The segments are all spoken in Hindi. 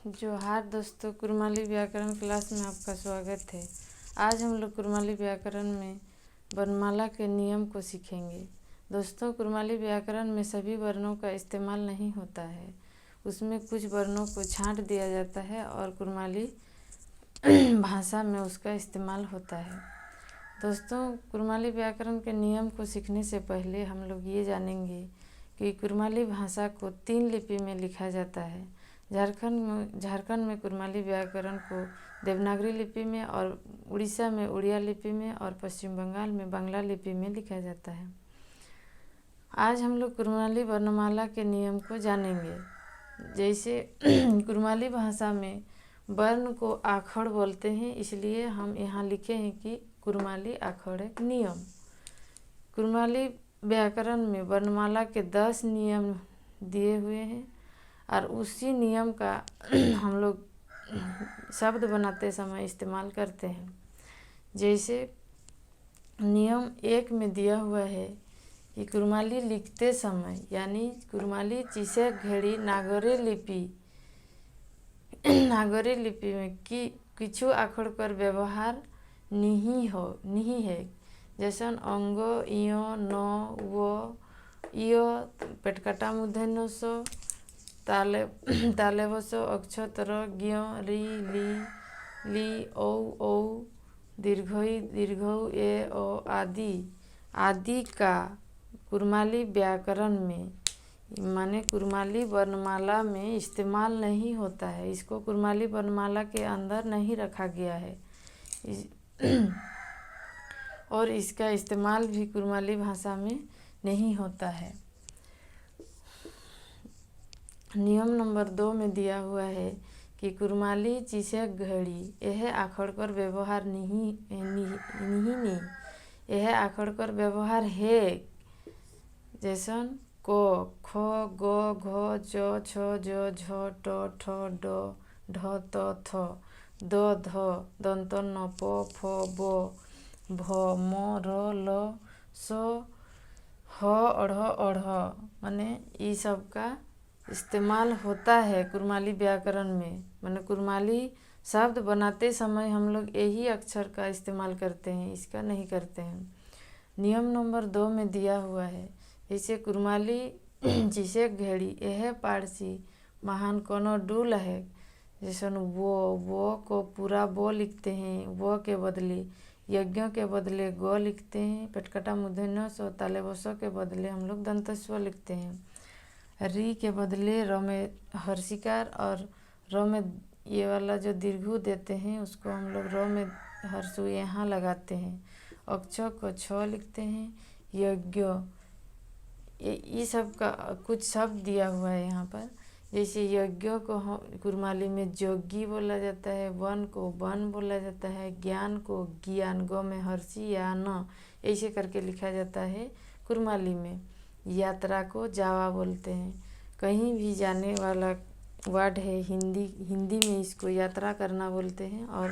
जोहार दोस्तों, कुरमाली व्याकरण क्लास में आपका स्वागत है। आज हम लोग कुरमाली व्याकरण में वर्णमाला के नियम को सीखेंगे। दोस्तों, कुरमाली व्याकरण में सभी वर्णों का इस्तेमाल नहीं होता है, उसमें कुछ वर्णों को छांट दिया जाता है और कुरमाली भाषा में उसका इस्तेमाल होता है। दोस्तों, कुरमाली व्याकरण के नियम को सीखने से पहले हम लोग ये जानेंगे कि कुरमाली भाषा को 3 लिपि में लिखा जाता है। झारखंड में कुरमाली व्याकरण को देवनागरी लिपि में और उड़ीसा में उड़िया लिपि में और पश्चिम बंगाल में बांग्ला लिपि में लिखा जाता है। आज हम लोग कुरमाली वर्णमाला के नियम को जानेंगे। जैसे कुरमाली भाषा में वर्ण को आखड़ बोलते हैं, इसलिए हम यहाँ लिखे हैं कि कुरमाली आखड़ एक नियम। कुरमाली व्याकरण में वर्णमाला के 10 नियम दिए हुए हैं और उसी नियम का हम लोग शब्द बनाते समय इस्तेमाल करते हैं। जैसे नियम 1 में दिया हुआ है कि कुरमाली लिखते समय यानी कुरमाली चिसे घेड़ी नागरे लिपि में कि किछु आखड़ कर व्यवहार नहीं है। जैसे अंग इयो न वो इयो पेटकाटा मूर्धन्य स तालेबस अक्षतर ज्ञ रि ली औ दीर्घ ए ओ आदि का कुरमाली व्याकरण में माने कुरमाली वर्णमाला में इस्तेमाल नहीं होता है। इसको कुरमाली वर्णमाला के अंदर नहीं रखा गया है और इसका इस्तेमाल भी कुरमाली भाषा में नहीं होता है। नियम नंबर 2 में दिया हुआ है कि कुरमाली चिसे घड़ी यह आखड़ कर व्यवहार नहीं यह आखड़ कर व्यवहार है। जैसन को ख ग घ च छ ज झ ट ठ ड ढ त थ द ध दंत न प फ ब भ म र ल स ह अढ़ माने ये सब का इस्तेमाल होता है कुरमाली व्याकरण में। माने कुरमाली शब्द बनाते समय हम लोग यही अक्षर का इस्तेमाल करते हैं, इसका नहीं करते हैं। नियम नंबर 2 में दिया हुआ है जैसे कुरमाली जिसे घेड़ी यह पारसी महान कोनो डूल है। जैसे वो को पूरा वो लिखते हैं, वो के बदले यज्ञ के बदले गो लिखते हैं। पेटकाटा मूर्धन्य स तालेबस के बदले हम लोग दंतस्व लिखते हैं। री के बदले र में हर्षिकार और र में ये वाला जो दीर्घ देते हैं उसको हम लोग र में हर्षु यहाँ लगाते हैं। अक्ष को छ लिखते हैं। यज्ञ ये सब का कुछ शब्द दिया हुआ है यहाँ पर। जैसे यज्ञ को कुरमाली में जोगी बोला जाता है, वन को वन बोला जाता है, ज्ञान को ज्ञान, गो में हर्षि या न ऐसे करके लिखा जाता है कुरमाली में। यात्रा को जावा बोलते हैं। कहीं भी जाने वाला वर्ड है, हिंदी में इसको यात्रा करना बोलते हैं और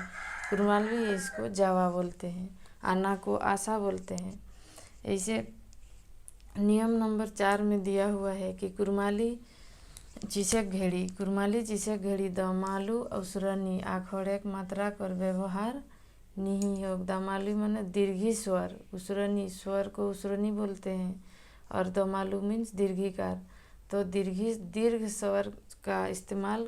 कुरमाली में इसको जावा बोलते हैं। आना को आशा बोलते हैं। ऐसे नियम नंबर 4 में दिया हुआ है कि कुरमाली चिसे घेड़ी दमालू अवसरनी आखड़ एक मात्रा कर व्यवहार नहीं हो। दमालू माने दीर्घी स्वर, उसरनी स्वर को उसरनी बोलते हैं और दमालू मीन्स दीर्घिकार। तो दीर्घ स्वर का इस्तेमाल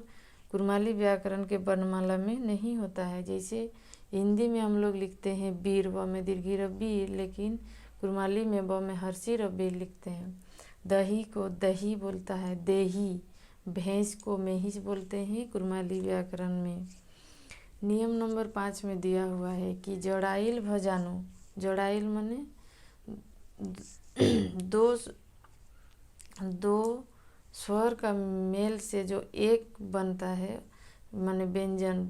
कुरमाली व्याकरण के वर्णमाला में नहीं होता है। जैसे हिंदी में हम लोग लिखते हैं वीर, व में दीर्घी र बीर, लेकिन कुरमाली में व में हर्षि र बीर लिखते हैं। दही को दही बोलता है, देही। भैंस को महिष बोलते हैं कुरमाली व्याकरण में। नियम नंबर 5 में दिया हुआ है कि जोड़ाइल भजानु, जोड़ाइल माने दो स्वर का मेल से जो एक बनता है, माने व्यंजन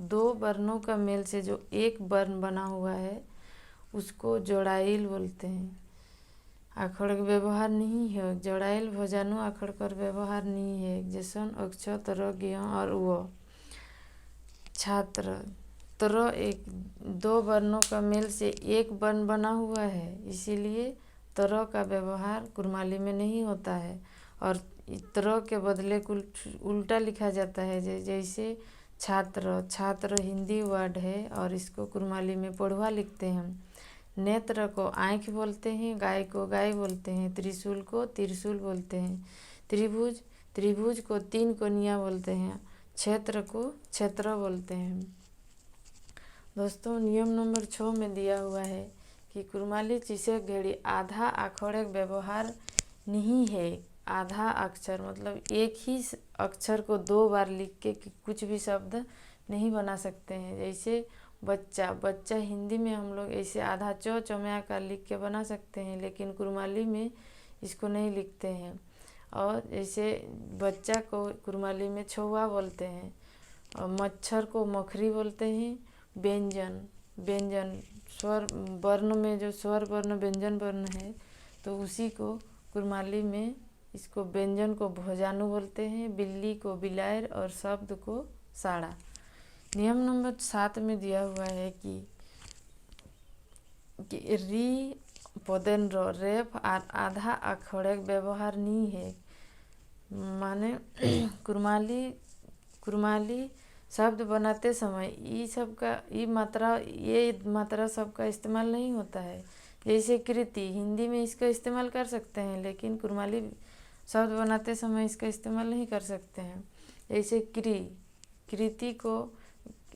दो वर्णों का मेल से जो एक वर्ण बना हुआ है उसको जोड़ाइल बोलते हैं। आखड़ का व्यवहार नहीं है। जोड़ाइल भजानु आखड़ कर व्यवहार नहीं है। जैसे अक्ष तर ज्ञ और वो छात्र तर एक 2 वर्णों का मेल से एक वर्ण बना हुआ है, इसीलिए तर का व्यवहार कुरमाली में नहीं होता है। और त्र के बदले उल्टा लिखा जाता है। जैसे छात्र, छात्र हिंदी वर्ड है और इसको कुरमाली में पढ़ुआ लिखते हैं हम। नेत्र को आँख बोलते हैं, गाय को गाय बोलते हैं, त्रिशूल को त्रिशूल बोलते हैं, त्रिभुज, त्रिभुज को तीन कोनिया बोलते हैं, क्षेत्र को क्षेत्र बोलते हैं। दोस्तों नियम नंबर 6 में दिया हुआ है कि कुरमाली चिसे घेड़ी आधा अक्षर व्यवहार नहीं है। आधा अक्षर मतलब एक ही अक्षर को 2 बार लिख के कुछ भी शब्द नहीं बना सकते हैं। जैसे बच्चा, बच्चा हिंदी में हम लोग ऐसे आधा चौमया का लिख के बना सकते हैं, लेकिन कुरमाली में इसको नहीं लिखते हैं। और जैसे बच्चा को कुरमाली में छौआ बोलते हैं, और मच्छर को मखरी बोलते हैं। व्यंजन, व्यंजन स्वर वर्ण में जो स्वर वर्ण व्यंजन वर्ण है तो उसी को कुरमाली में इसको व्यंजन को भोजानु बोलते हैं। बिल्ली को बिलायर और शब्द को साड़ा। नियम नंबर 7 में दिया हुआ है कि री पदेन रेफ और आधा अक्षर व्यवहार नहीं है। माने कुरमाली शब्द बनाते समय ये मात्रा सब का इस्तेमाल नहीं होता है। जैसे कृति, हिंदी में इसका इस्तेमाल कर सकते हैं, लेकिन कुरमाली शब्द बनाते समय इसका इस्तेमाल नहीं कर सकते हैं। जैसे कृति को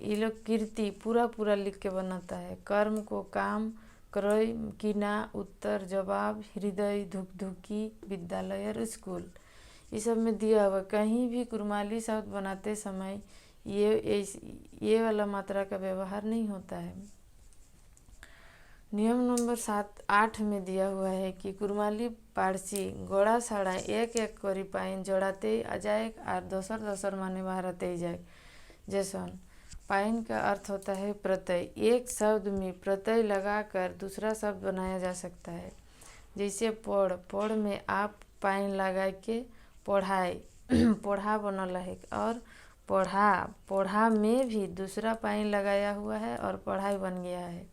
ये लोग कीर्ति पूरा लिख के बनाता है। कर्म को काम, क्रय, कीना, उत्तर, जवाब, हृदय, धुकधुकी, विद्यालय और स्कूल, ये सब में दिया हुआ। कहीं भी कुरमाली शब्द बनाते समय ये वाला मात्रा का व्यवहार नहीं होता है। नियम नंबर 8 में दिया हुआ है कि कुरमाली पारसी गोड़ा साड़ा एक एक करी पाइन जोड़ाते अजाए और दोसर माने बाहरते जाए। जैसन पाइन का अर्थ होता है प्रत्यय। एक शब्द में प्रत्यय लगाकर दूसरा शब्द बनाया जा सकता है। जैसे पढ़ में आप पाइन लगा के पढ़ाए पढ़ा बनल है, और पढ़ा में भी दूसरा पाइन लगाया हुआ है और पढ़ाई बन गया है।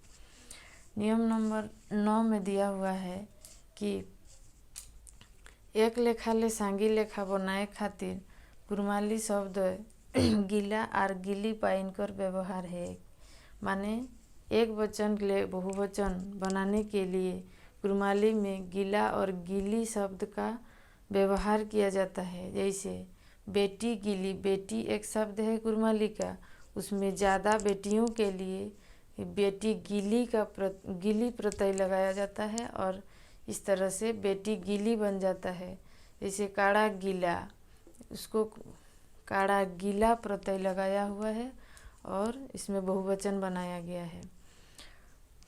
नियम नंबर 9 में दिया हुआ है कि एक लेखा ले सांगी लेखा बनाए खातिर कुरमाली शब्द गीला और गीली पाइन कर व्यवहार है। माने एक वचन ले बहुवचन बनाने के लिए कुरमाली में गीला और गीली शब्द का व्यवहार किया जाता है। जैसे बेटी गीली, बेटी एक शब्द है कुरमाली का, उसमें ज़्यादा बेटियों के लिए बेटी गीली प्रत्यय लगाया जाता है और इस तरह से बेटी गीली बन जाता है। जैसे काड़ा गीला, उसको काड़ा गीला प्रत्यय लगाया हुआ है और इसमें बहुवचन बनाया गया है।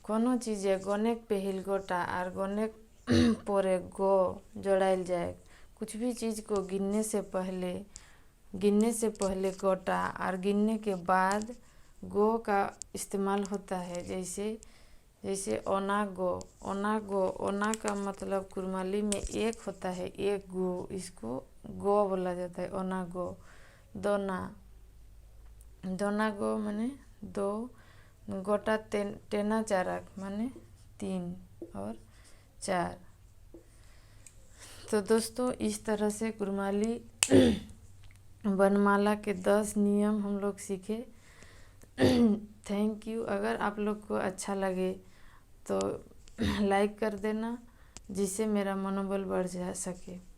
कोनो चीज़े गोनेक पहिल गोटा और गोनेक पोरे गो जोड़ाइल जाए। कुछ भी चीज़ को गिनने से पहले गोटा और गिनने के बाद गो का इस्तेमाल होता है। जैसे ओना गो, ओना का मतलब कुरमाली में एक होता है, एक गो, इसको गो बोला जाता है, ओना गो। दोना गो माने 2, गोटा टेना चारक माने 3 और 4। तो दोस्तों इस तरह से कुरमाली वर्णमाला के 10 नियम हम लोग सीखे। Thank you. अगर आप लोग को अच्छा लगे तो लाइक कर देना, जिससे मेरा मनोबल बढ़ जा सके।